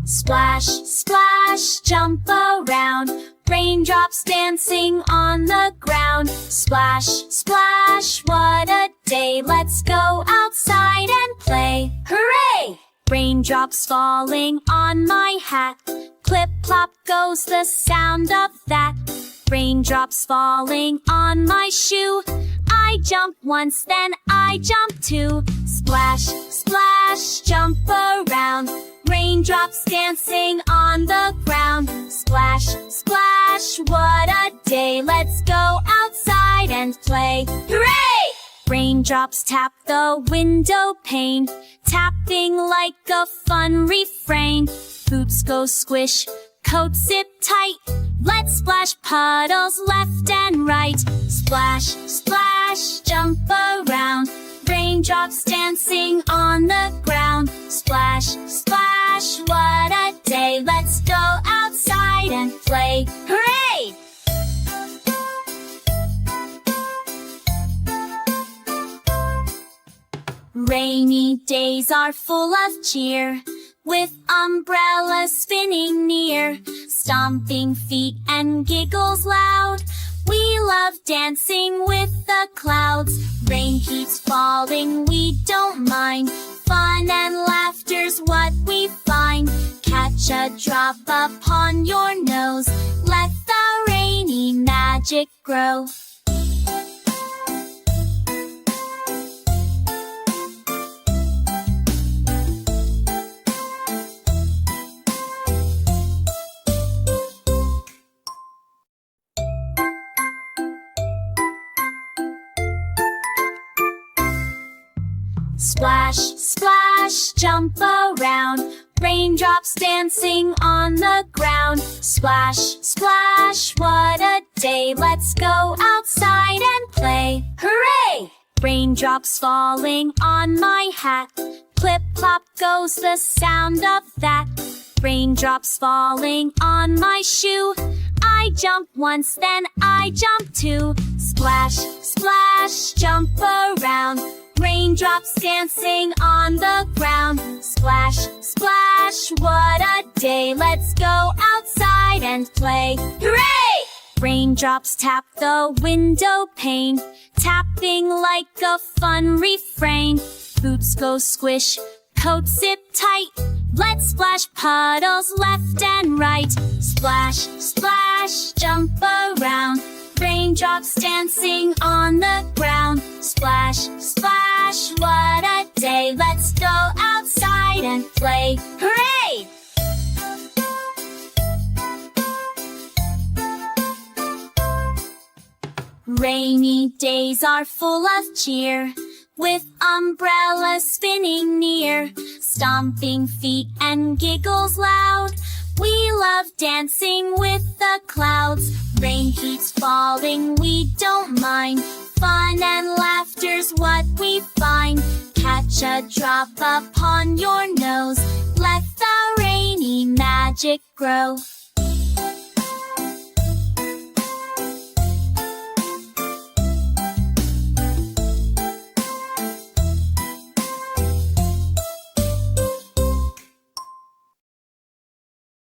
Splash, splash, jump around. Raindrops dancing on the ground. Splash, splash, what a day. Let's go outside and play. Hooray! Raindrops falling on my hat. Clip plop goes the sound of that. Raindrops falling on my shoe. I jump once, then I jump two. Splash, splash, jump around. Raindrops dancing on the ground. Splash, splash, what a day. Let's go outside and play. Hooray! Raindrops tap the window pane, tapping like a fun refrain. Boots go squish, coat zip tight. Let's splash puddles left and right. Splash, splash, jump around. Raindrops dancing on the ground. Splash, splash, what a day. Let's go outside and play. Hooray! Rainy days are full of cheer, with umbrellas spinning near, stomping feet and giggles loud. We love dancing with the clouds. Rain keeps falling, we don't mind. Fun and laughter's what we find. Catch a drop upon your nose. Let the rainy magic grow. Splash, splash, jump around. Raindrops dancing on the ground. Splash, splash, what a day. Let's go outside and play. Hooray! Raindrops falling on my hat. Clip plop goes the sound of that. Raindrops falling on my shoe. I jump once, then I jump two. Splash, splash, jump around. Raindrops dancing on the ground. Splash, splash, what a day. Let's go outside and play. Hooray! Raindrops tap the window pane, tapping like a fun refrain. Boots go squish, coat zip tight. Let's splash puddles left and right. Splash, splash, jump around. Raindrops dancing on the ground. Splash, splash, what a day. Let's go outside and play. Hooray! Rainy days are full of cheer, with umbrellas spinning near, stomping feet and giggles loud. We love dancing with the clouds. Rain keeps falling, we don't mind. Fun and laughter's what we find. Catch a drop upon your nose. Let the rainy magic grow.